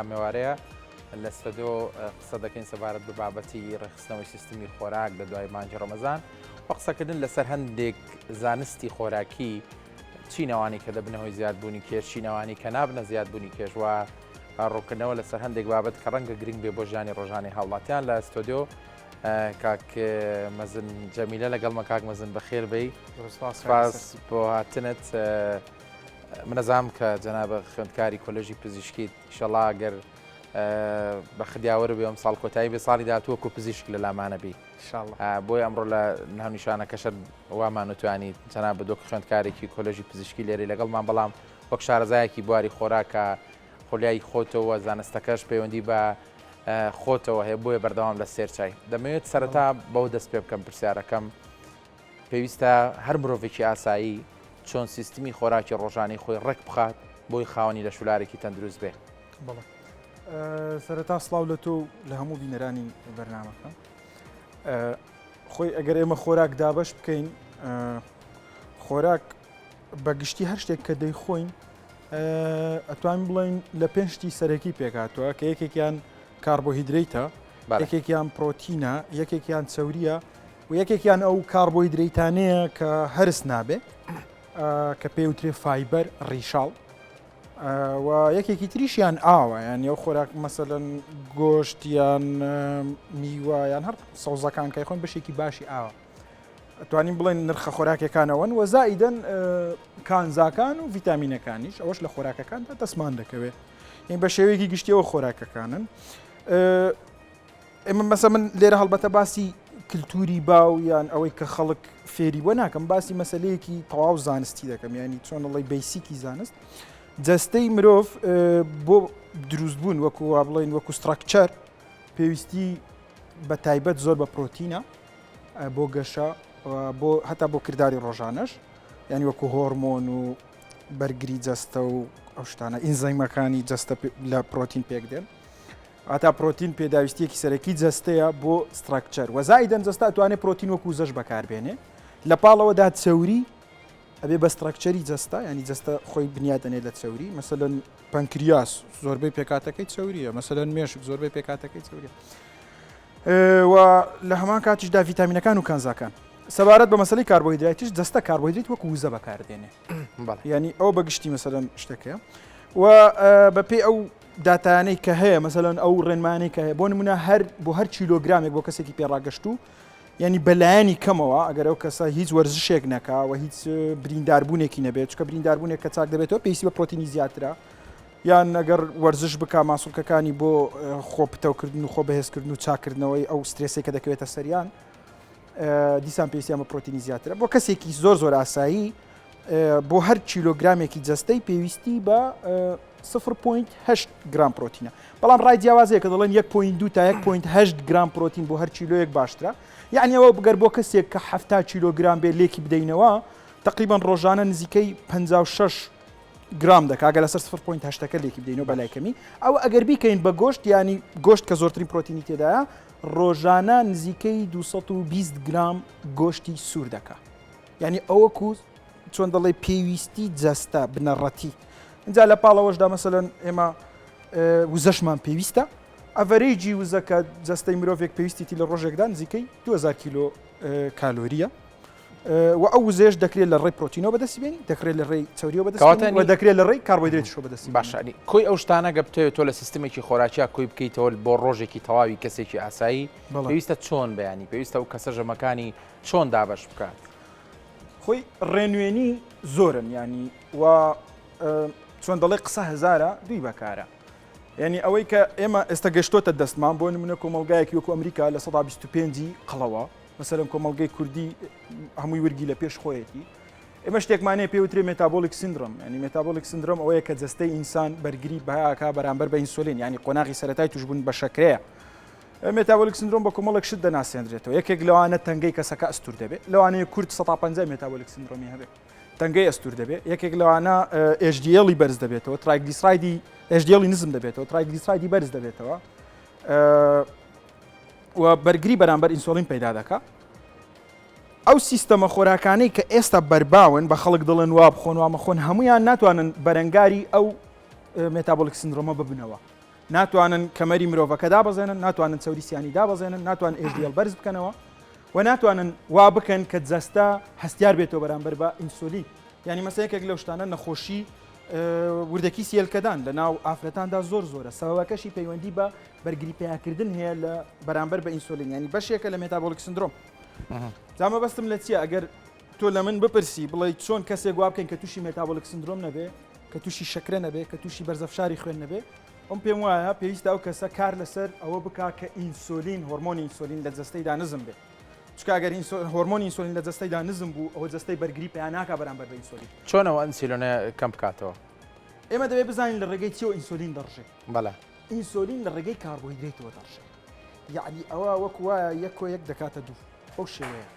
ئەمێوارەیە لە ستۆدیۆ قسە دەکەین سەبارەت بە بابەتی ڕێخستنەوەی سیستمی خۆراک لە دوای مانگی ڕەمەزان و قسەکردن لەسەر هەندێک زانستی خۆراکی چینەوانی کە دەبنەوەی زیادبوونی کێش چینەوانی کە نابنە زیادبوونی کێشوە ڕووکردنەوە لەسەر هەندێک بابەت کە ڕەنگە گرنگ بێ بۆ ژیانی ڕۆژانی هاوڵاتیان لە ستۆدیۆ کاک مەزن جەمیلە لەگەڵمە کاک مەزن بەخێر بێی سپاس بۆ هاتنت منەزام کە جەنابە خوێندکاری کۆلێژی پزیشکیت ئینشەڵڵا ئەگەر بە خدیاوەر بێ ئەم ساڵ کۆتایی بێ ساڵی داهاتوو وەکو پزیشک لە لامانە بی بۆی ئەمڕۆ لە ناونیشانەکەشت وامان وتوانی جەنابە دۆ خوێندکارێکی کۆلێژی پزیشکی لێرەی لەگەڵمان بەڵام وەک شارەزایەکی بواری خۆراکە خۆلیای خۆتەوە زانستەکەش پەیوەندی بە خۆتەوە هەیە بۆیە بەردەوام لە سێرچای دەمەوێت سەرەتا بەو دەست پێ بکەم پرسیارەکەم پێویستە هەر مرۆڤێکی ئاسایی چۆن سیستمی خۆراکی ڕۆژانەی خۆی ڕێک بخات بۆی خاوەنی لە شولارێکی تەندروست بێ. بەڵێ سەرەتا سڵاو لە تۆ لە هەموو بینەرانی بەرنامەکە خۆی ئەگەر ئێمە خۆراک دابەش بکەین خۆراک بەگشتی هەر شتێک کە دەیخۆین ئەتوانین بڵێن لە پێنجتی سەرەکی پێکاتوە کە یەکێکیان کاربۆهیدرەیتە یەکێکیان پرۆتینە یەکێکیان چەوریە و یەکێکیان ئەو کاربۆهیدرەیتانەیە کە هەرس نابێ کە پێی وترێ فایبەر ڕیشاڵ و یەکێکی تریشیان ئاوە یان ئەو خۆراک مەسەلەن گۆشتیان میوایان هەر سەوزەکان کە خۆن بەشێکی باشی ئاوە ئەتوانین بڵێن نرخە خۆراکەکانەوەن و زائیدەن کانزاکان و ڤیتامینەکانیش ئەوەش لە خۆراکەکاندا دەستمان دەکەوێت این بە شێوەیەکی گشتیەوە خۆراکەکانن ئێمە مەسە من لێرە هەڵبەتە باسی کللتوری باو یان ئەوەی کە خەڵک فێری وە ناکەم باسی مەسلەیەکی تەواو زانستی دەکەم ینی چۆن ئەڵی بیسیکی زانست جەستەی مرۆڤ بۆ دروستبوون وەکو وا بڵێن وەکو ستراکچەر پێویستی بە تایبەت زۆر بە پرۆتینە بۆ گەشە بۆ هەتا بۆ کردداری ڕۆژانەش ینی وەکو هۆرمۆن و بەرگری جەستە و ئەو شتانە ئینزایمەکانی جەستە لە پرۆتین پێک دێن ئاتا پرۆتین پێداویستیەکی سەرەکی جەستەیە بۆ ستراکچەر وەزایدەن جەستا ئەتوانێت پرۆتین وەکو زەش بەکاربێنێ لە پاڵەوەدا چەوری ئەبێ بە ستراکچەری جەستا ینی جەستە خۆی بنیادەنێت لە چەوری مەسەلەن پەنکریاس زۆربەی پێکاتەکەی چەوریە مەسەلەن مێشک زۆربەی پێکاتەکەی چەوریە و لە هەمان کاتیشدا ڤیتامینەکان و کانزاکان سەبارەت بە مەسەلەی کاربۆهیدراتیش جەستە کاربۆهیدرات وەکو وزە بەکاردێنێ ینی ئەو بەگشتی مەسەلەن شتەکەیە و بەپێی ئەو داتانەی کە هەیە مەسەلەن ئەو ڕێنمانەی کە هەیە بۆ نمونە بۆ هەر کیلۆگرامێک بۆ کەسێکی پێڕاگەشتوو ینی بەلایانی کەمەوە ئەگەر ئەو کەسە هیچ وەرزشێک نەکاوە هیچ برینداربوونێکی نەبێت چکە برینداربوونێک کە چاک دەبێتەوە پێویستی بە پرۆتینی زیاترە یان ئەگەر وەرزش بک ماسوولکەکانی بۆ خۆپتەوکردن و خۆ بەهێزکردن و چاکردنەوەی ئەو سترێسی کە دەکەوێتە سەریان دیسان پێویستیان بە پرۆتینی زیاترە بۆ کەسێکی زۆر ئاسایی بۆ هەر کیلۆگرامێکی جەستەی پێویستی بە 0.8 گرام پرۆتینە بەڵام ڕای جیاوازەیە کە دەڵێن 1.2 تا 1.8 گرام پرۆتین بۆ هەر کیلۆیەک باشترە یعنی ئەوە بگەر بۆ کەسێک کە 70 کیلۆگرام بێ لێکی بدەینەوە تقریبان ڕۆژانە نزیکەی 56 گرام دەکا گە لەسەر 0.8ەکە لێکی بدەینەوە بەلایکەمی ئەو ئەگەر بیکەین بە گۆشت ینی گۆشت کە زۆرترین پرۆتینی تێدایە ڕۆژانە نزیکەی 220 گرام گۆشتی سوور دەکا ینی ئەوە کوز چۆن دەڵێ پێویستی جەستە بنەڕەتی اینجا لە پاڵەوەشدا مەسەلەن ئێمە وزەشمان پێویستە ئەڤەرێجی وزەکە جەستەی مرۆڤێک پێویستیتی لە ڕۆژێکدا نزیکەی 2000 کیلۆ کالۆریە و ئەو وزەیەش دەکرێت لە ڕێی پرۆتینەوە بەدەستبێنی دەکرێت لە ڕێی چەوریەوە بەدەستبێنی و دەکرێت لە ڕێی کاربۆهیدرێتیشەوە بەدەستی باشانی کۆی ئەو شتانە گە بتەوێت تۆ لە سیستمێکی خۆراکیە کۆی بکەیتەوە بۆ ڕۆژێکی تەواوی کەسێکی ئاسایی پێویستە چۆن بەیانی پێویستە و کەسە ژەمەکانی چۆن دابەش بکات خۆی ڕێنوێنی زۆرن ینی و چۆن دەڵێ قسە هەزارە دوی بەکارە ینی ئەوەی کە ئێمە ئێستا گەشتۆتە دەستمان بۆ نمونە کۆمەلگایەکی وەکو ئەمریکا لە 125 قەڵەوە مەسەلەن کۆمەلگەی کوردی هەمووی وەرگی لە پێش خۆیەتی ئێمە شتێکمانەیە پێوترێ مێتابۆلیک سندرۆم ینی مێتابۆلیک سندرۆم ئەوەیە کە جەستەی ئینسان بەرگری بەهاکا بەرامبەر بە ئینسولین ینی قۆناغی سەرەتای توشبوون بە شەکرەیە مێتابۆلیک سندرۆم بە کۆمەڵێک شت دەناسێنرێتەوە یەکێک لەوانە تەنگەی کەسەکە ئەستور دەبێت لەوانەیە کورد 150 مێتابۆلیک سندرۆمی هەبێت تەنگەی ئەستور دەبێت یەکێک لەوانە HDL بەرز دەبێتەوە ترایگلیسیرایدی HDL نزم دەبێتەوە ترایگلیسیرایدی بەرز دەبێتەوە و بەرگری بەرامبەر ئینسولین پەیدا دەکات ئەو سیستەمە خۆراکانەی کە ئێستا بەرباون بە خەڵک دڵن وا بخۆن وا مەخۆن هەمویان ناتوانن بەرەنگاری ئەو مێتابۆلیک سندرۆمە ببنەوە ناتوانن کەمەری مرۆڤەکە دابەزێنن، ناتوانن چەوریسیانی دابەزێنن، ناتوان HDL بەرز بکەنەوە و ناتوانن وا بکەن کە جەستە هەستیار بێتەوە بەرامبەر بە ئینسۆلین. ینی مەسەیەکێک لەو شتانە نەخۆشی وردەکی سیێلکەدان لە ناو ئافرەتاندا زۆرە سەبەبەکەشی پەیوەندی بە بەرگری پێیاکردن هەیە لە بەرامبەر بە ئینسۆلین، ینی بەشێکە لە مێتابۆلیک سندرۆم. جامە بەستم لە چییە؟ ئەگەر تۆ لە من بپرسی بڵێ چۆن کەسێک وا بکەین کە تووشی مێتابۆلیک سندرۆم نەبێ، کە تووشی شەکرە نەبێ، کە تووشی بەرزەفشاری خوێن نەبێ، ئەم پێم وایە پێویستە ئەو کەسە کار لەسەر ئەوە بکا کە ئینسۆلین هۆرمۆنی ئینسۆلین لە جەستەیدا نزم بێ. چکە ئەگەر هۆرمۆنی ئینسۆلین لە جەستەیدا نزم بوو ئەوە جەستەی بەرگری پێیان ناکا بەرامبەر بە ئینسۆلین. چۆنەوە ئینسولینە کەم بکاتەوە؟ ئێمە دەبێت بزانین لە ڕێگەی چیەوە ئینسۆلین دەڕژێت. بەڵێ ئینسۆلین لە ڕێگەی کاربۆهیدرێتەوە دەڕژێت. یعنی ئەوە وەک وایە یەک دەکاتە دوو. ئەو شێوەیە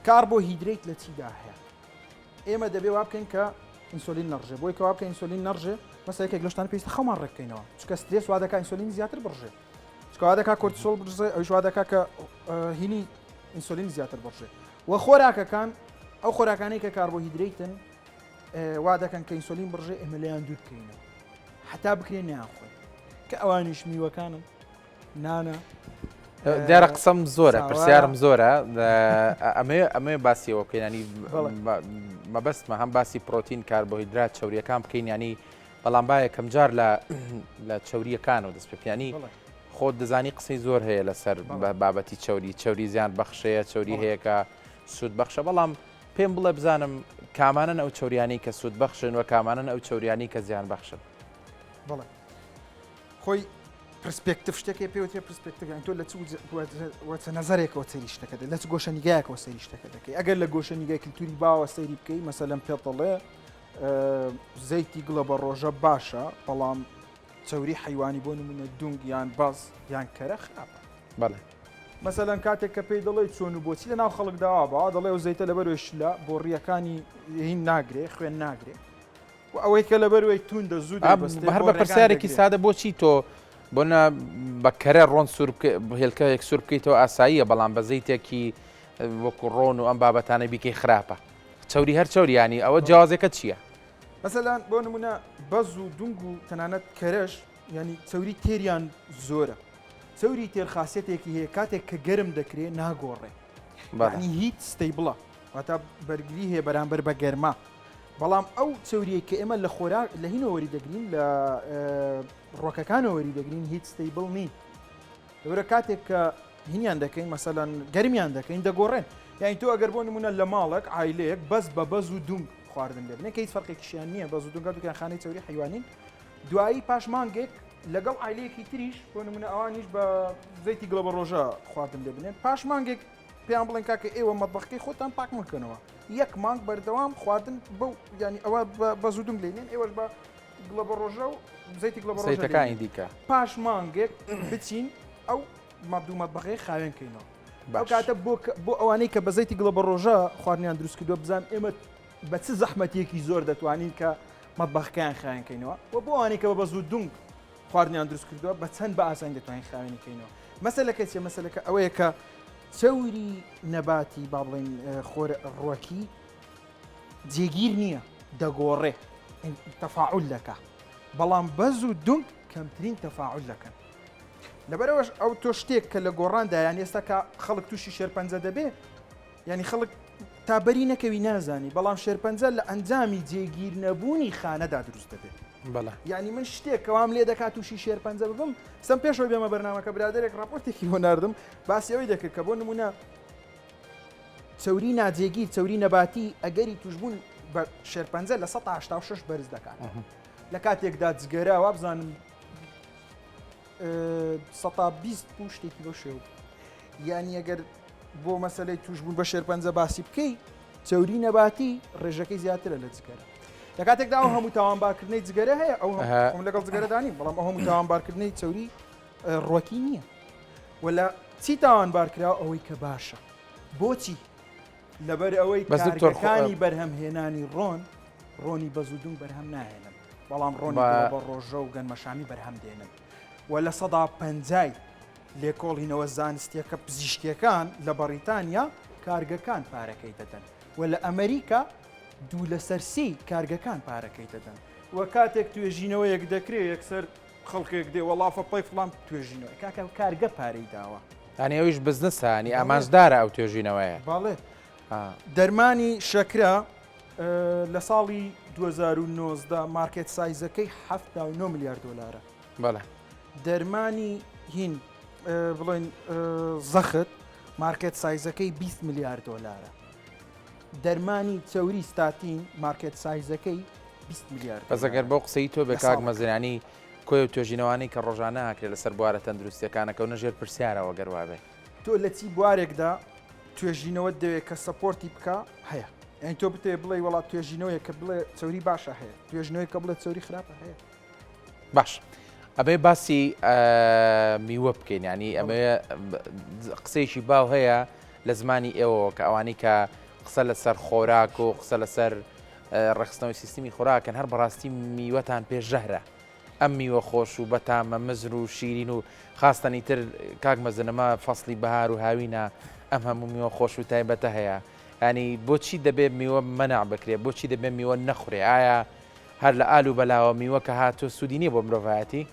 کاربۆهیدرێت لە چیدا هەیە. ئێمە دەبێ وا بکەین کە ئینسۆلین نەڕژێ، بۆی کەوا بکە ئینسۆلین نەڕژێ مەسەلەیەک لە شتان پێویستە خەمان ڕێککەینەوە، چکە سترێس وا دەکا ئینسۆلین زیاتر بڕژێ، چکە وا دەکا کۆرتیسۆل بڕژێ، ئەویش وا دەکا کە هینی ئینسۆلین زیاتر بڕژێ. و خۆراکەکان ئەو خۆراکانەی کە کاربۆهیدرێتن وا دەکەن کە ئینسۆلین بڕژێ ئێمە لەیان دوور بکەینەوە حتا بکرێن نیان خۆی کە ئەوانیش میوەکانن نانە. دیارە قسەم زۆرە پرسیارم زۆرە ئەمێ باسیەوە بکەین ینی مەبەستمە هەم باسی پرۆتین کاربۆهیدرات چەوریەکان بکەین ینی بەڵام باە کەم جار لە چەوریەکانەوە دەست پێیانی خۆت دەزانی قسەی زۆر هەیە لەسەر بابەتی چەوری زیان بەخشەیە چەوری هەیە کە سوود بەخشە، بەڵام پێم بڵێ بزانم کامانن ئەو چەوریانی کە سوود بەخشن و کامانن ئەو چەوریانی کە زیان بەخشن. بەڵێ خۆی پرسپێکتیف شتێکی پێوتێ پرسپێکتیف تۆ لە چ نەزارێکەوە سەیری شتەکە دەکەی، لە چ گۆشەنیگایەکەوە سەیری شتەکە دەکەی. ئەگەر لە گۆشەنیگای کلتوری باوە سەیری بکەی مەسەلەن پێت دەڵێ زەیتی گڵە بە ڕۆژە باشە، بەڵام چەوری حیوانی بۆ نمونە دونگ یان باز یان کەرە خراپە. بەڵێ مەسەلەن کاتێک کە پێی دەڵێ چۆن و بۆچی لە ناو خەڵکداوا بە دەڵێ و زەیتە لەبەروێ شلە بۆ ڕیەکانی هین ناگرێ خوێن ناگرێ و ئەوەی کە لەبەروێی توندە زوو هەر بە پرسیارێکی سادە بۆچی تۆ بۆنە بە کەرە ڕۆن هێلکەیەک سوور بکەیتەوە ئاساییە، بەڵام بە زەیتێکی وەکو ڕۆن و ئەم بابەتانە بیکەی خراپە. چەوری هەر چەوریانی ئەوە جیازێکە چییە؟ مەسەلەن بۆ نمونە بەز و دونگ و تەنانەت کەرەش ینی چەوری تێریان زۆرە. چەوری تێر خاصیەتێکی هەیە کاتێک کە گەرم دەکرێت ناگۆڕێ، ینی هیچ ستەیبڵە واتە بەرگری هەیە بەرامبەر بە گەرما. بەڵام ئەو چەوریە کە ئێمە لە خۆراک لە هینەوەری دەگرین لە ڕۆکەکانەوەری دەگرین هیچ ستەیبڵ نین. لەورە کاتێک کە هینیان دەکەین مەسەلەن گەرمیان دەکەین دەگۆڕێن. یانی تۆ ئەگەر بۆ نمونە لە ماڵێک عایلەیەک بەس بە بەز و دونگ خواردن دەبنێ کە هیچ فەرقێکیشیان نییە، بەز و دونگا دوکان خانەی چەوری حیوانین. دوایی پاش مانگێک لەگەڵ عایلەیەکی تریش بۆ نمونە ئەوانیش بە زەیتی گڵە بە ڕۆژە خواردن دەبنێن، پاش مانگێک پێیان بڵێن کاکە ئێوە مەطبەخەکەی خۆتان پاک مەکەنەوە، یەک مانگ بەردەوام خواردن بەو ینی ئەوە بە زوو دونگ لێنێن، ئێوەش بە گڵە بە ڕۆژە و زەیتی گڵە بە ڕۆژەکانی دیکە پاش مانگێک بچین ئەو مەبدوو مەطبەخەکەی خاوێنکەینەوە. ئەو کاتە بۆ ئەوانەی کە بە زەیتی گڵە بە ڕۆژە خواردنیان دروست کردووە بزان ئێمە بە چ زەحمەتێکی زۆر دەتوانین کە مەطبەخەکەیان خاوێنکەینەوە و بۆ ئەوانەی کە بە زوو دونگ خواردنیان دروست کردووە بە چەند بە ئاسانی دەتوانین خاوێنکەینەوە. مەسەلەکە چیە؟ مەسەلەکە ئەوەیە کە چەوری نەباتی با بڵێن ڕۆکی جێگیر نییە دەگۆڕێ تەفاعول دەکا، بەڵام بەز و دونگ کەمترین تەفاعول دەکەن. لەبەرەوەش ئەو تۆ شتێک کە لە گۆڕاندا یان ئێستا کە خەڵک تووشی شێرپەنجە دەبێ ینی خەڵک تابەری نەکەوی نازانی، بەڵام شێرپەنجە لە ئەنجامی جێگیر نەبوونی خانەدا دروست دەبێت. یعنی من شتێک کەوام لێ دەکات تووشی شێرپەنجە ببم سم پێشەوە بێمە بەرنامەکە برادێک راپۆرتێکی بۆ ناردم باسیەوەی دەکرد کە بۆ نمونە چەوری ناجێگیر چەوری نەباتی ئەگەری توشبوون بە شێرپەنجە لە 186 بەرز دەکات لە کاتێکدا جگەرە وا بزانم 120 شتێکی بۆ شێو. یعنی ئەگەر بۆ مەسەلەی توشبوون بە شێرپەنجە باسی بکەی چەوری نەباتی ڕێژەکەی زیاترە لە جگەرە. لە کاتێکدا ئەو هەموو تاوانبارکردنەی جگەرە هەیە ئەو لەگەڵ جگەرەدانین، بەڵام ئەو هەموو تاوانبارکردنەی چەوری ڕۆکی نییە. ولا چی تاوانبارکراوە ئەوەی کە باشە. بۆچی؟ لەبەر ئەوەی کارگەکانی بەرهەمهێنانی ڕۆنی بەزودون بەرهەم ناهێنن، بەڵام ڕۆنی بە ڕۆژە و گەنمەشامی بەرهەم دێنن. و لە 150 لێکۆڵینەوە زانستیەکە پزیشکیەکان لە بەریتانیا کارگەکان پارەکەی دەدەن و لە ئەمریکا 2/3 کارگەکان پارەکەی دەدەن. و کاتێک توێژینەوە یەک دەکرێت یەکسەر خەڵکێک دێ وەڵافە پڵی فڵام توێژینەوە کاکە کارگە پارەی داوە ئەنی ئەویش بزنسە ینی ئامانجدارە ئەو توێژینەوەیە باڵێ دەرمانی شەکرا لە ساڵی 2019 مارکێت سایزەکەی 79 میلیارد دلارە بەڵێ دەرمانی هین بڵێن زەخت مارکێت سایزەکەی 20 میلیارد دلارە دەرمانی چەوری ستاتین مارکێت سایزەکەی 20 میلیارد بەزەگەر بۆ قسەی تۆ بە کاک مەزرانی کۆی و توێژینەوەی کە ڕۆژانە هاکرێت لەسەر بوارە تەندروستیەکانەکە و نەژێر پرسیارەوە گەروابێ تۆ لە چی بوارێکدا توێژینەوە دەوێت کە سەپۆرتی بکە هەیە یعنی تۆ بتێ بڵێ وڵات توێژینەوەی کە بڵێ چەوری باشە هەیە توێژنەوەی کە بڵێ چەوری خراپە هەیە باش ئەبێ باسی میوە بکەین ینی ئەمە قسەیشی باو هەیە لە زمانی ئێوە کە ئەوانی کە قسە لەسەر خۆراک و قسە لەسەر ڕێخستنەوەی سیستمی خۆراکەن هەر بەڕاستی میوەتان پێشژەهرە ئەم میوە خۆش و بەتامە مزر و شیرین و خاستەنی تر کاک مەزنەمە فەسڵی بەهار و هاوینە ئەم هەموو میوە خۆش و تایبەتە هەیە ینی بۆچی دەبێت میوە مەنع بکرێت بۆچی دەبێت میوە نەخورێ ئایا هەر لە ئالو بەلاوە میوە کە هاتۆ سوودی نییە بۆ مرۆڤایەتی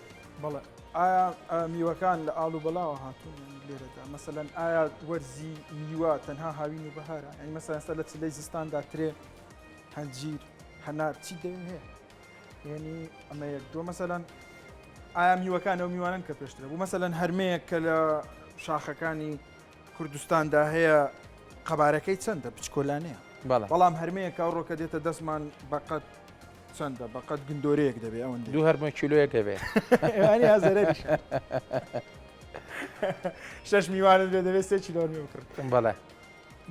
بەڵێ ئایا میوەکان لە ئالو بەلاوە هاتوون لێرەدا مەسەلەن ئایا وەرزی میوە تەنها هاوین و بەهارە ینی مەسەلەن لە چلەی زستاندا ترێ هەنجیر هەنار چی دەوێت هەیە یعنی ئەمە یەک دۆ مەسەلەن ئایا میوەکان ئەو میوانن کە پێشترە بوو مەسەلەن هەرمەیەک کە لە شاخەکانی کوردستاندا هەیە قەبارەکەی چەندە بچکۆلانەیە بەڵام هەرمەیە کە ڕۆکە دێتە دەستمان بەقەت چەندە بەقەت گندۆرەیەک دەبێت ئەوەندە دوو هەرمە کیلۆیەک دەبێت هازەرەریش 6 میوانت بێ دەبێت 3 کیلۆمی بکرد بەڵێ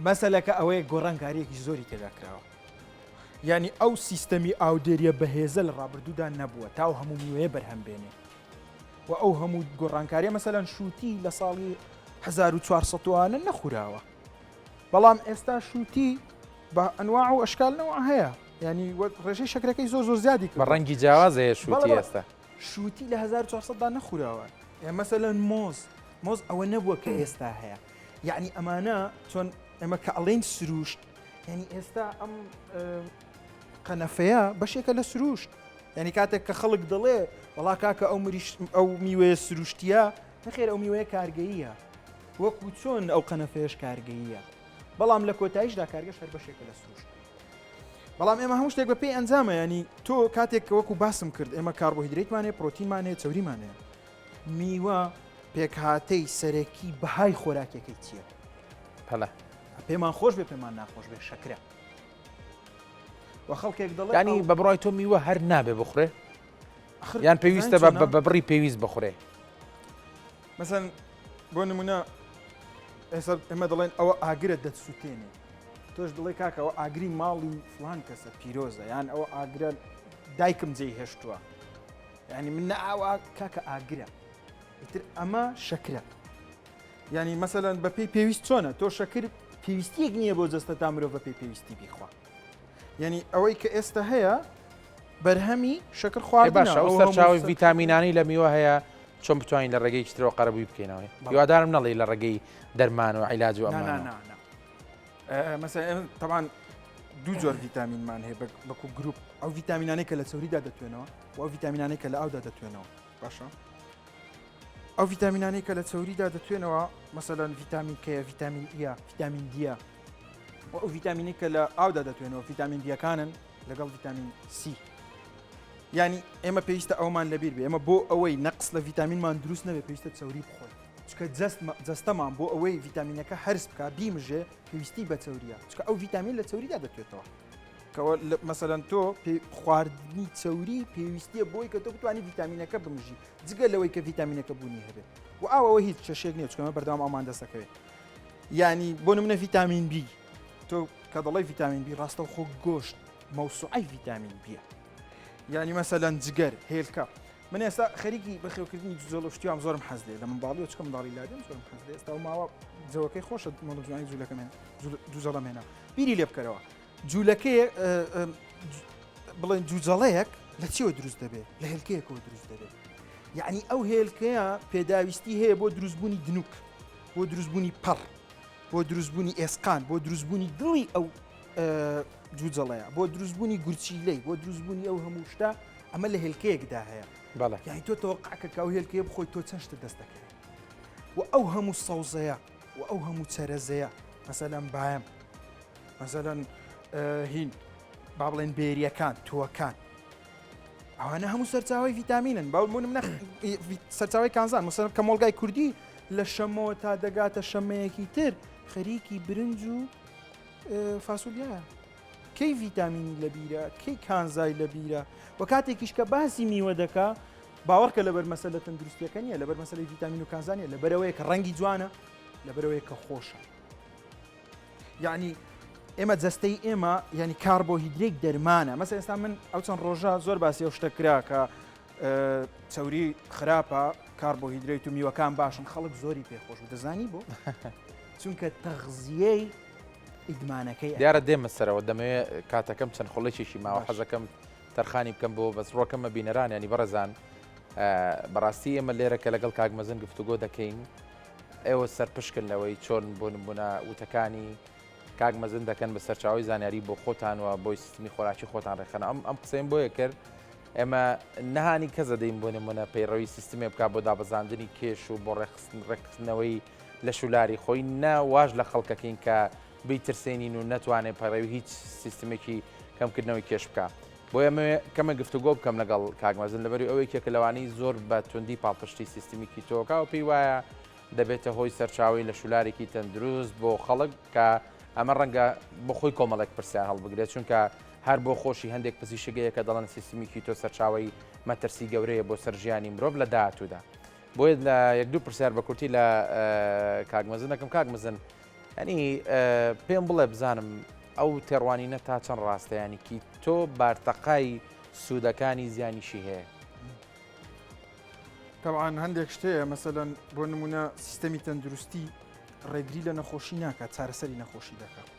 مەسەلەکە ئەوەیە گۆڕانکاریەکی زۆری تێداکراوە ینی ئەو سیستەمی ئاودێریە بەهێزە لە ڕابردوودا نەبووە تاو هەموو میوەیە بەرهەم بێنێ و ئەو هەموو گۆڕانکاریە مەسەلەن شووتی لە ساڵی 1400وانە نەخوراوە بەڵام ئێستا شووتی بە ئەنواع و ئەشکالنەوە هەیە ینی ڕێژەی شەکرەکەی زۆر زیادی بە ڕەنگی جیاواز هەیە شووتی ئێستا شووتی لە 1400دا نەخوراوە مەسەلەن مۆز ئەوە نەبووە کە ئێستا هەیە یعنی ئەمانە چۆن ئێمە کە ئەڵێن سروشت ینی ئێستا ئەم قەنەفەیە بەشێکە لە سروشت ینی کاتێک کە خەڵک دەڵێ وڵا کاکە ئەو میوەیە سروشتیە نەخێر ئەو میوەیە کارگەییە وەکو چۆن ئەو قەنەفەیەش کارگەییە بەڵام لە کۆتاییشدا کارگەش هەر بەشێکە لە سروشت بەڵام ئێمە هەموو شتێک بە پێی ئەنجامە ینی تۆ کاتێک کە وەکو باسم کرد ئێمە کاربۆهیدرێتمانێ پرۆتینمانێ چەوریمانەیە میوە پێکهاتەی سەرەکی بەهای خۆراکەکەی چییە هەڵە پێمان خۆش بێ پێمان ناخۆش بێ شەکرە و خەڵکێک دەڵێ ینی بە بڕای تۆ میوە هەر نابێ بخورێ یان پێویستە بە بڕی پێویست بخورێ مەسەن بۆ نمونە ئێستا ئێمە دەڵێن ئەوە ئاگرە دەتسووتێنێ تۆش دڵی کاکەەوە ئاگری ماڵی فلان کەسە پیرۆزە یان ئەوە ئاگرە دایکم جێی هێشتووە ینی من نەئاوا کاکە ئاگرە ئیتر ئەمە شەکرە ینی مەسەلەن بە پێی پێویست چۆنە تۆ شەکر پێویستیەک نییە بۆ جەستە تا مرۆڤ بە پێی پێویستی بیخوا ینی ئەوەی کە ئێستا هەیە بەرهەمی شەکر خواردن باشە ئەو سەرچاوی ڤیتامینانی لە میوە هەیە چۆن بتوانین لە ڕێگەی شترەوە قەرەبووی بکەینەوەی هیوادارم نەڵێ لە ڕێگەی دەرمان و عیلاج و ئەمانە مەسەلەن طبعاً دوو جۆر ڤیتامینمان هەیە بەکو گروپ ئەو ڤیتامینانەی کە لە چەوریدا دەتوێنەوە و ئەو ڤیتامینانەی کە لە ئاودا دەتوێنەوە باشە ئەو ڤیتامینانەی کە لە چەوریدا دەتوێنەوە مەسەلەن ڤیتامین کە ڤیتامین ئیا ڤیتامین دیە و ئەو ڤیتامینی کە لە ئاودا دەتوێنەوە ڤیتامین دیەکانن لەگەڵ ڤیتامین سی ینی ئێمە پێویستە ئەومان لەبیر بێ ئێمە بۆ ئەوەی نەقص لە ڤیتامینمان دروست نەبێت پێویستە چەوری بخۆین چکە جەستەمان بۆ ئەوەی ڤیتامینەکە هەرس بکە بیمژێ پێویستی بە چەوریە چکە ئەو ڤیتامین لە چەوریدا دەتوێتەوە کەەوە مەسەلەن تۆ خواردنی چەوری پێویستیە بۆی کە تۆ بتوانانی ڤیتامینەکە بمژی جگە لەوەی کە ڤیتامینەکە بوونی هەبێت و ئەوەوە هیچ چەشێک نییە چکەمە بەردەوام ئەومان دەستەکەوێت ینی بۆ نمونە ڤیتامین بی تۆ کە دەڵی ڤیتامین بی ڕاستە خۆ گۆشت مەوسوعی ڤیتامین بیە ینی مەسەلەن جگەر هێلکە من ئێستا خەریکی بەخێوکردنی جوزەڵشتیام زۆرم حەز لێ لە منداڵی و چکە منداڵی لادێم زۆرم حەز لێ ئێستا و ماوە جەوەکەی خۆشە مۆڵجوانی جوولەکەمێن جوزەڵەمێنە بیری لێ بکەرەوە جوولەکەی بڵێن جوجەڵەیەک لە چیوە دروست دەبێت لە هێلکەیەکەوە دروست دەبێت یعنی ئەو هێلکەیە پێداویستی هەیە بۆ دروستبوونی دنوک بۆ دروستبوونی پەڕ بۆ دروستبوونی ئێسقان بۆ دروستبوونی دڵی ئەو جوجەڵەیە بۆ دروستبوونی گورچیلەی بۆ دروستبوونی ئەو هەموو شتە ئەمە لە هێلکەیەکدا هەیە بەڵێ یعنی تۆ تەوەقعکە کاو هێلکێ بخۆی تۆ چەند شتە دەست دەکەوێت و ئەو هەموو سەوزەیە و ئەو هەموو چەرەزەیە مەسەلەن بایم مەسەلەن هین با بڵێن بێریەکان تۆوەکان ئەوانە هەموو سەرچاوی ڤیتامینن باومونم نەخ سەرچاوی کانزان مەسەلەن کە مۆڵگای کوردی لە شەمەوە تا دەگاتە شەمەیەکی تر خەریکی برنج و فاسولیایە کەی ڤیتامینی لە بیرە کەی کانزای لە بیرە و کاتێکیش کە باسی میوە دەکا باوەڕکە لەبەر مەسەلە تەندروستیەکە نیە لەبەر مەسەلەی ڤیتامین و کانزانیە لەبەرەوەی کە ڕەنگی جوانە لەبەرەوەی کە خۆشە یعنی ئێمە جەستەی ئێمە ینی کاربۆهیدرێک دەرمانە مەسە ئێستا من ئەو چەند ڕۆژە زۆر باسی ئەو شتە کرا کە چەوری خراپە کاربۆهیدرێت و میوەکان باشن خەڵک زۆری پێخۆش و دەزانی بۆ چونکە تەغزیەی ئیدمانەکەی دیارە دێمە سەرەوە دەمەوێت کاتەکەم چەند خۆڵێکیشی ماوە حەزەکەم تەرخانی بکەم بۆ بەس ڕۆکەمە بینەران ینی بەڕێزان بەڕاستی ئێمە لێرەکە لەگەڵ کاگمەزن گفتوگۆ دەکەین ئێوە سەرپشکن لەوەی چۆن بۆ نمونە وتەکانی کاگمەزن دەکەن بە سەرچاوی زانیاری بۆ خۆتانەوە بۆی سیستمی خۆراکی خۆتان ڕێخەنە ئەم قسەیم بۆیە کرد ئێمە نەهانی کەس دەدەین بۆ نمونە پەیڕەوی سیستمی بک بۆ دابەزاندنی کێش و بۆ ڕێکخستنەوەی لە شولاری خۆی نەواژ لە خەڵکەکەین کە بیترسێنین و نەتوانێت پەڕەوی هیچ سیستمێکی کەمکردنەوەی کێش بکە بۆ ئەمە کەمە گفتوگۆ بکەم لەگەڵ کاگمەزن لەبەری ئەوەی کێکە لەوانەی زۆر بە توندی پاڵپشتی سیستمیکی تۆکە و پێی وایە دەبێتە هۆی سەرچاوی لە شولارێکی تەندروست بۆ خەڵک کە ئەمە ڕەنگە بۆ خۆی کۆمەڵێک پرسیار هەڵبگرێت چونکە هەر بۆ خۆشی هەندێک پزیشکەیە کە دەڵێن سیستمیکی تۆ سەرچاوی مەترسی گەورەیە بۆ سەرژیانی مرۆڤ لە داهاتوودا بۆیە لە یەک دوو پرسیار بە کورتی لە کاگمەزن دەکەم کاگمەزن ینی پێم بڵێ بزانم ئەو تێڕوانینە تا چەند ڕاستەیانێکی تۆ بارتەقای سوودەکانی زیانیشی هەیە طبعاً هەندێک شتەیە مەسەلەن بۆ نمونە سیستەمی تەندروستی ڕێگری لە نەخۆشی ناکات چارەسەری نەخۆشی دەکات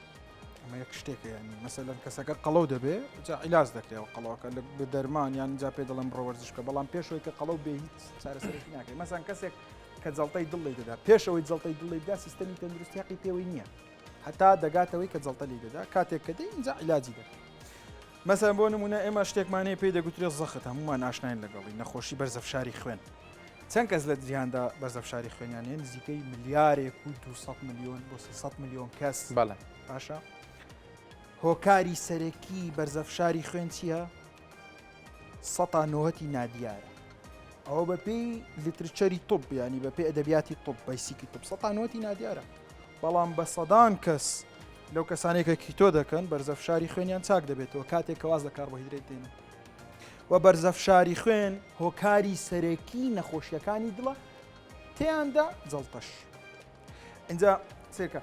ئەمە یەک شتێکە ینی مەسەلەن کەسەکە قەڵەو دەبێ جا عیلاج دەکرێەوە قەڵەوەکە لە دەرمان یان جا پێ دەڵێن بڕۆ وەرزشکە بەڵام پێشەوەی کە قەڵەو بێ هیچ چارەسەرێکی ناکەی مەسەن کەسێک کە جەڵتەی دڵی دەدا پێشەوەی جەڵتەی دڵی بدا سیستەمی تەندروستیاقی پێوەی نییە هەتا دەگاتەوەی کە جەڵتە لی دەدا کاتێک کە دەی اینجا عیلاجی دەکات مەسەن بۆ نمونە ئێمە شتێکمانەیە پێی دەگوترێت زەخت هەمومان ئاشناین لەگەڵی نەخۆشی بەرزەفشاری خوێن چەند کەس لە جیهاندا بەرزەفشاری خوێنیانێ نزیکەی ملیارێک و 200 میلیۆن بۆ 300 میلیۆن کەس بەڵێ باشە هۆکاری سەرەکی بەرزەفشاری خوێن چییە؟ 190 نادیارە ئەوە بەپێی لیترچەری تۆپ ینی بەپێی ئەدەبیاتی تۆپ بەیسیکی تۆپ 190 نادیارە بەڵام بە سەدان کەس لەو کەسانێکە کیتۆ دەکەن بەرزەفشاری خوێنیان چاک دەبێتەوە کاتێک کەواز لە کاربۆهیدرێت دێنن و بەرزەفشاری خوێن هۆکاری سەرەکی نەخۆشیەکانی دڵە تیاندا جەڵتەش اینجا سێکە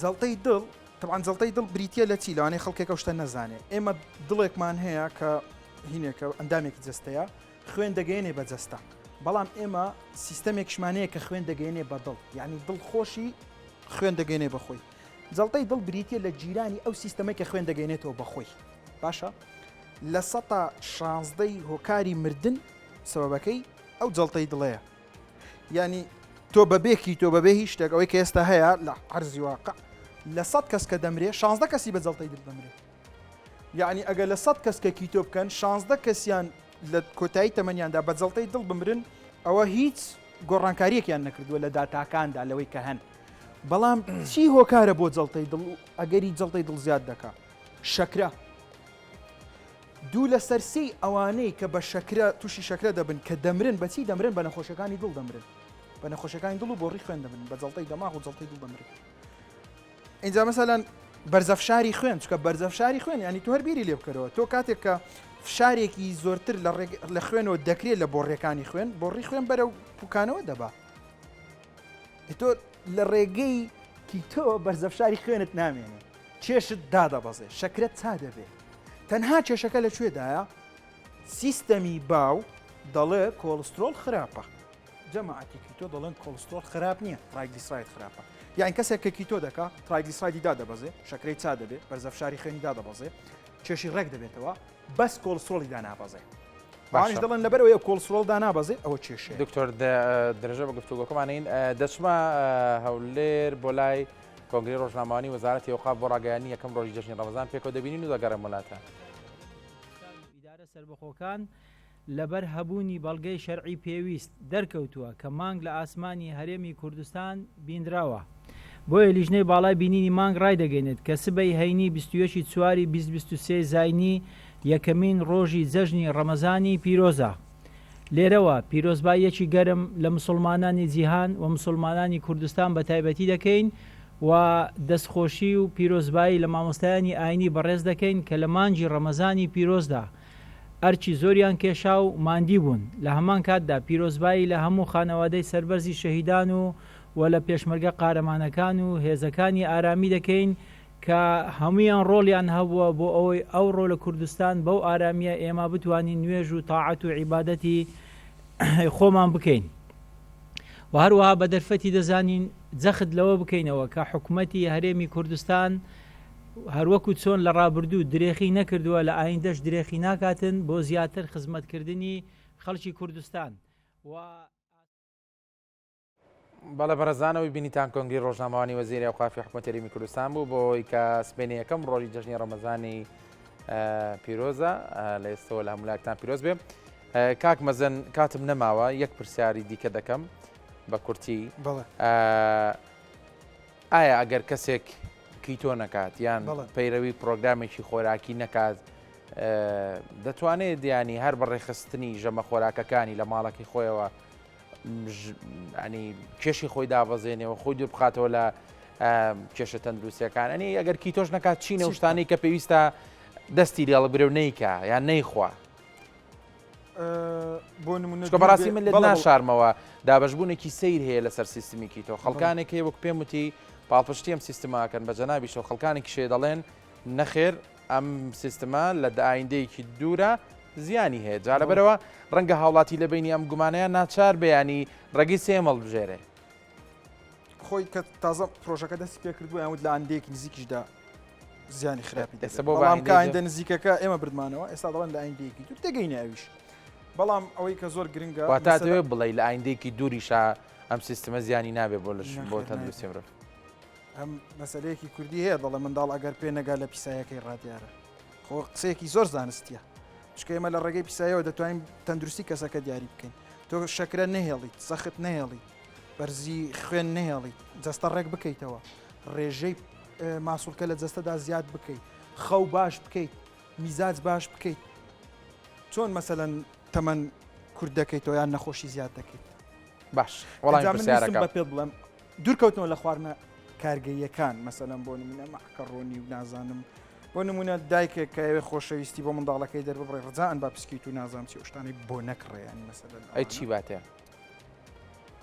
جەڵتەی دڵ طبعاً جەڵتەی دڵ بریتە لە چی لەوانەیە خەڵکێکە شتە نەزانێ ئێمە دڵێکمان هەیە کە هینێکە ئەندامێکی جەستەیە خوێن دەگەێنێ بە جەستە بەڵام ئێمە سیستەمێکشمانەیە کە خوێن دەگەێنێ بە دڵ یعنی دڵ خۆشی خوێن دەگەێنێ بەخۆی جەڵتەی دڵ بریتە لە جیرانی ئەو سیستەمەی کە خوێن دەگەێنێتەوە بەخۆی باشە لە 16 هۆکاری مردن سەبەبەکەی ئەو جەڵتەی دڵەیە ینی تۆ بەبێکی تۆ بەبێ هیچ شتێک ئەوەی کە ئێستا هەیە لە عەرزی واقع لە 100 کەس کە دەمرێ 16 کەسی بە جەڵتەی دڵ دەمرێ یعنی ئەگەر لە 100 کەس کە کیتۆ بکەن 16 کەسیان لە کۆتایی تەمەنیاندا بە جەڵتەی دڵ بمرن ئەوە هیچ گۆڕانکاریەکیان نەکردووە لە داتاکاندا لەوەی کە هەن بەڵام چی هۆکارە بۆ جەڵتەی دڵ و ئەگەری جەڵتەی دڵ زیاد دەکا شەکرە دوو لە سەرسی ئەوانەی کە بە شەکرە تووشی شەکرە دەبن کە دەمرن بەچی دەمرن بە نەخۆشەکانی دڵ دەمرن بە نەخۆشەکانی دڵ و بۆڕی خوێن دەبن بە جەڵتەی دەماغ و جەڵتەی دڵ دەمرن اینجا مەسەلەن بەرزەفشاری خوێن چکە بەرزەفشاری خوێن ینی تۆ هەر بیری لێ بکەرەوە تۆ کاتێک کە فشارێکی زۆرتر لە خوێنەوە دەکرێت لە بۆڕیەکانی خوێن بۆڕی خوێن بەرەو پوکانەوە دەبا تۆ لە ڕێگەی کیتۆ بەرزەفشاری خوێنت نامێنێ چێشت دادەبەزێ شەکرەت چا دەبێت تەنها کێشەکە لەکوێدایە سیستەمی باو دەڵێ کۆلسترۆل خراپە جەماعەتی کیتۆ دەڵێن کۆلسترۆل خراپ نییە ترایگلیسراید خراپە یان کەسێک کە کیتۆ دەکا ترایگلیسرایدی دادەبەزێ شەکرەی چا دەبێت بەرزەفشاری خوێنی دادەبەزێ کێشی ڕێک دەبێتەوە بەس کۆلسترۆلی دانابەزێ باشش دەڵێن لەبەرەوەی کۆلسترۆل دانابەزێ ئەوە کێشەیە دکتۆر دەرەجە بە گفتوگۆکەمانین دەچمە هەولێر بۆ لای کۆنگری ڕۆژنامەوانی وەزارەتی ئەوقاف بۆ ڕاگەیانی یەکەم ڕۆژی جەژنی ڕەمەزان پێکەوە دەبینین و دەگەڕێن وڵاتە ئیدارە سربەخۆکان لەبەر هەبوونی بەڵگەی شەرعی پێویست دەرکەوتووە کە مانگ لە ئاسمانی هەرێمی کوردستان بینراوە. بۆیە لیژنەی باڵای بینینی مانگ ڕای دەگەێنێت کە سبەی هەینی 21 چواری 2023 زاینی یەکەمین ڕۆژی جەژنی ڕەمەزانی پیرۆزە. لێرەوە پیرۆزباییەکی گەرم لە مسلمانانی جیهان و مسلمانانی کوردستان بە تایبەتی دەکەین و دەستخۆشی و پیرۆزبایی لە مامۆستایانی ئاینی بەڕێز دەکەین کە لە مانجی ڕەمەزانی پیرۆزدا ئەرچی زۆریان کێشا و ماندی بوون. لە هەمان کاتدا پیرۆزبایی لە هەموو خانەوادەی سەربەرزی شەهیدان و لە پێشمەرگە قارەمانەکان و هێزەکانی ئارامی دەکەین کە هەمویان ڕۆڵیان هەبووە بۆ ئەوەی ئەو ڕۆ لە کوردستان بەو ئارامیە ئێمە بتوانین نوێژ و تاعەت و عیبادەتی خۆمان بکەین. و هەروەها بە دەرفەتی دەزانین جەخت لەوە بکەینەوە کە حکوومەتی هەرێمی کوردستان هەروەکو چۆن لە ڕابردوو درێخی نەکردووە لە ئایندەش درێخی ناکاتن بۆ زیاتر خزمەتکردنی خەڵکی کوردستان. بەڵێ بەرەزانەوەی بینیتان کۆنگری ڕۆژنامەوانی وەزیری ئەوقافی حکوومەتی هەرێمی کوردستان بوو بۆی کە سبێنی یەکەم ڕۆژی جەژنی ڕەمەزانی پیرۆزە لە ئێستەوە لە هەمولاکتان پیرۆز بێ. کاک مەزن کاتم نەماوە یەک پرسیاری دیکە دەکەم بە کورتی. ئایا ئەگەر کەسێک کیتۆ نەکات یان پەیرەوی پرۆگرامێکی خۆراکی نەکات دەتوانێت دیانی هەر بەڕێخستنی ژەمە خۆراکەکانی لە ماڵەکەی خۆیەوە ینی کێشی خۆی دابەزێنێەوە خۆی دوور بخاتەوە لە کێشە تەندروستیەکان. ئەنی ئەگەر کیتۆش نکات چینە و شتانەی کە پێویستە دەستی لێڵە برێ و نەیکە یان نەیخوا. بۆ نمونە بەڕاستی من لە ناشارمەوە دابەشبوونێکی سیر هەیە لەسەر سیستمی کیتۆ. خەڵکانێک هەیە وەک پێم وتی پاڵپشتی ئەم سیستماکەن بە جەنابیشەوە خەڵکانێکی شێ دەڵێن نەخێر ئەم سیستما لە ئایندەیەکی دوورە زیانی هەیە. جا لەبەرەوە ڕەنگە هاوڵاتی لە بینی ئەم گومانەیە ناچار بەیانی ڕێگەی سێمەڵ بژێرێ. خۆی کە تازە پرۆژەکە دەستی پێ کردووە یانوت لە ئەندەیەکی نزیکیشدا زیانی خراپی بەڵام کە ئایندە نزیکەکە ئێمە بردمانەوە ئێستا دەڵێن لە ئایندەیەکی دوور دەگەینە ئەویش. بەڵام ئەوەی کە زۆر گرنگە واتاتەوێ بڵێ لە ئایندەیەکی دووریشا ئەم سیستمە زیانی نابێ بۆ تەندروستی مرۆڤ. ئەم مەسەلەیەکی کوردی هەیە دەڵێ منداڵ ئەگەر پێ نەگا لە پیسایەکەی ڕادیارە. خۆ قسەیەکی زۆر زانستیە. چکە ئێمە لە ڕێگەی پیسایەوە دەتوانین تەندروستی کەسەکە دیاری بکەین. تۆ شەکرە نەهێڵیت، سەخت نەهێڵیت، بەرزی خوێن نەهێڵیت، جەستە ڕێک بکەیتەوە، ڕێژەی ماسوولکە لە جەستەدا زیاد بکەیت، خەو باش بکەیت، میزاج باش بکەیت. چۆن مەسەلەن تەمەن کورد دەکەیتەوە یان نەخۆشی زیاد دەکەیت. باش وەڵامی پرسیارەکە بە پێ بڵێم دوورکەوتنەوە لە خواردنە کارگەیەکان مەسەلەن بۆ نمونە مەحکەڕۆنی و نازانم بۆ نمونە دایکێک کە ئەوێ خۆشەویستی بۆ منداڵەکەی دەربڕێ ڕجان با پسکیت و نازانم چی شتانی بۆ نەکڕێیانی مەسەلەن ئەی چی باتێ؟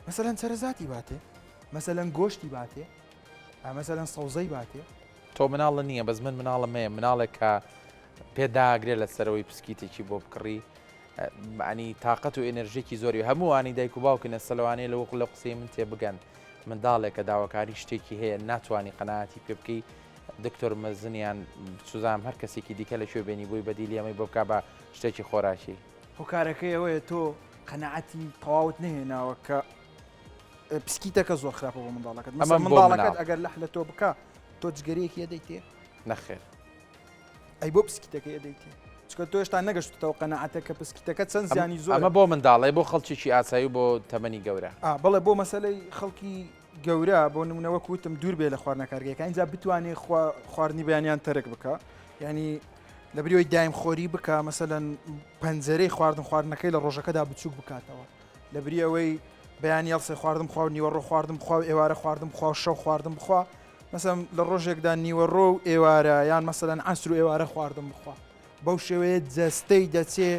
مەسەلەن سەرەزاتی باتێ، مەسەلەن گۆشتی باتێ، مەسەلەن سەوزەی باتێ. تۆ مناڵە نییە بەس من مناڵم هەیە مناڵێک کە پێداگرێت لە سەرەوەی پسکیتێکی بۆ بکڕی عنی تااقەت و ئێنەرژێکی زۆری هەمووانی دایک و باوکە سەلوانەیە لە وەکو لە قسەی من تێ بگەن منداڵێک کە داواکاری شتێکی هەیە ناتوانانی قەنەعاتی پێ بکەی دکتۆر مەزنیان سوزام هەر کەسێکی دیکە لە شوێ بینی بووی بەدیلی ئەمەی بۆ بکە بە شتێکی خۆراکی هۆکارەکەی ئەوەیە تۆ قەنەعەتی تەواوت نهێناوە کە پسکیتەکە زۆر خراپە بۆ منداڵەکەت مەسەڵەن منداڵەکەت ئەگەر لەحلە تۆ بکە تۆ جگەرەیەکی ئەدەیتێ نەخێر ئەی بۆ پسکیتەکەی ئەدەیتێ چکە تۆ هێشتا نەگەشتەوە قەنەعەتە کە پسکیتەکە چەند زیانی زۆر ئەمە بۆ منداڵی بۆ خەڵکیی ئاسایی بۆ تەمەنی گەورە بەڵێ بۆ مەسەلەی خەڵکی گەورە بۆ نمونەوە کوتم دوور بێ لە خواردنەکارگەکە اینجا بتوانێت خواردنی بەیانیان تەرک بکە ینی لە بریەوەی دایم خۆری بکە مەسەلەن پەنجەرەی خواردنەکەی لە ڕۆژەکەدا بچووک بکاتەوە لە بریەوەی بەیان یاڵسێ خواردم خوا و نیوەڕۆ خواردم خوا و ئێوارە خواردم خوا و شەو خواردم بخوا مەسەڵەن لە ڕۆژێکدا نیوەڕۆ و ئێوارە یان مەسەلەن عەسر و ئێوارە خواردم بخوا بەو شێوەیە جەستەی دەچێ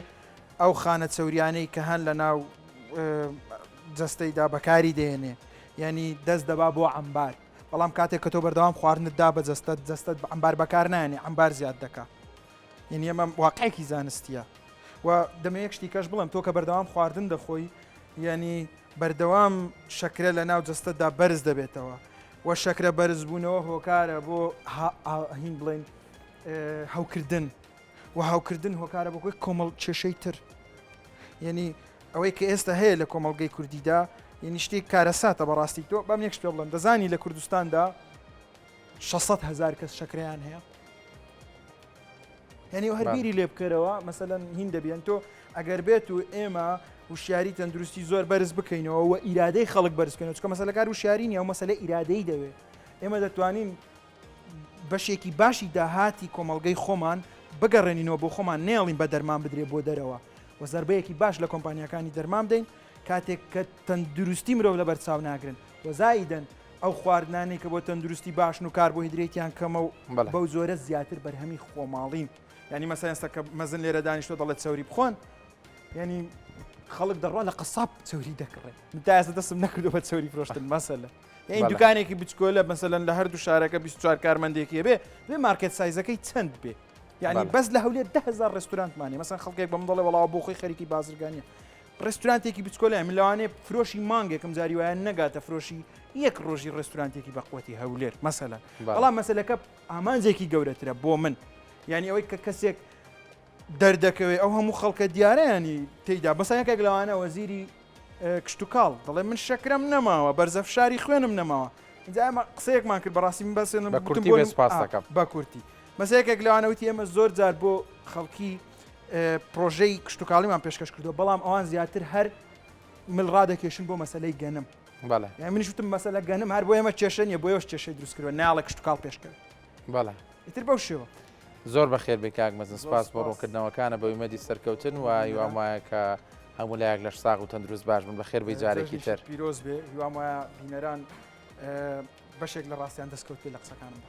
ئەو خانە چەوریانەی کە هەن لە ناو جەستەیدا بەکاری دێنێ ینی دەست دەبا بۆ عەمبار بەڵام کاتێک کە تۆ بەردەوام خواردنتدا بە جەستەت عەمبار بەکار نایێنێ عەمبار زیاد دەکا یعنی ئەمە واقعێکی زانستیە و دەمە یەک شتی کەش بڵێم تۆ کە بەردەوام خواردن دەخۆی ینی بەردەوام شەکرە لە ناو جەستەتدا بەرز دەبێتەوە و شەکرە بەرزبوونەوە هۆکارە بۆ هین بڵێن هەوکردن و هاوکردن هۆکارە بۆی کۆمەڵ کێشەی تر یعنی ئەوەی کە ئێستا هەیە لە کۆمەڵگەی کوردیدا یعنی شتێک کارەساتە بەڕاستی تۆ بەم یەکش پێ بڵێم دەزانی لە کوردستاندا 600,000 کەس شەکرەیان هەیە یعنی هەربیری لێ بکەرەوە مەسەلەن هین دەبیان تۆ ئەگەر بێت و ئێمە وشیاری تەندروستی زۆر بەرز بکەینەوە و ئیرادەی خەڵک بەرزکەنەوە چکە مەسەلەکار وشیاری نیە و مەسەلە ئیرادەی دەوێت ئێمە دەتوانین بەشێکی باشی داهاتی کۆمەڵگەی خۆمان بگەڕێنینەوە بۆ خۆمان نێڵین بە دەرمان بدرێ بۆ دەرەوە و زەربەیەکی باش لە کۆمپانیەکانی دەرمان بدەین کاتێک کە تەندروستی مرۆڤ لە بەرچاو ناگرن و زایدەن ئەو خواردنانەی کە بۆ تەندروستی باشن و کاربۆهیدرێتیان کەمە و بەو زۆرە زیاتر بەرهەمی خۆماڵین ینی مەسەن ئێستا کە مەزن لێرە دانیشتۆ دەڵێت چەوری بخۆن ینی خەڵک دەڕوا لە قەساب چەوری دەکڕێت من تا ئێستا دەستم نەکردو بە چەوری فرۆشتن مەسەلە این دوکانێکی بچکۆلە مەسەلەن لە هەردوو شارەکە 24 کارمەندێکی بێ مارکێت سایزەکەی چەند بێ یعنی بەس لە هەولێر 10,000 ڕێستورانتمانێ مەسەن خەڵکێک بەم دەڵێ وەڵاوە بۆ خۆی خەریکی بازرگانیە ڕێستورانتێکی بچکۆلە من لەوانەیە فرۆشی مانگێکم جاری وایە نەگاتە فرۆشی یەک ڕۆژی ڕێستورانتێکی بەقوەتی هەولێر مەسەلەن بەڵام مەسەلەکە ئامانجێکی گەورەترە بۆ من یعنی ئەوەی کە کەسێک دەردەکەوێت ئەو هەموو خەڵکە دیارە ینی تێیدا بەسانەکێک لەوانە وەزیری کشت و کاڵ دەڵێ من شەکرم نەماوە بەرزەف شاری خوێنم نەماوە اینجا ئەمە قسەیەکمان کرد بەڕاستی من بەسێن بە کورتی بەسپاس دەکەم بە کورتی مەسەیەکێک لەوانەوەتی ئێمە زۆر جار بۆ خەڵکی پرۆژەی کشت و کاڵیمان پێشکەش کردو بەڵام ئەوان زیاتر هەر ملڕادەکێشن بۆ مەسەلەی گەنم بەڵێ منیش وتم مەسەلە گەنم هەر بۆ ئێمە کێشە نیە بۆ ئێوەش کێشەی دروستکردوە ناڵە کشت و کاڵ پێشکەوێت بەڵێ ئیتر بەو شێوە زۆر بەخێر بێ کاک مەزن سپاس بۆ ڕوونکردنەوەکانە بە ویمەدی سەرکەوتن و هیوام وایە کە هەموو لایەک لەش ساغ و تەندروست باش بن بەخێر بێ جارێکی تر پیرۆز بێ هیوام وایە بینەران بەشێک لە ڕاستیان دەستکەوت لە قسەکانم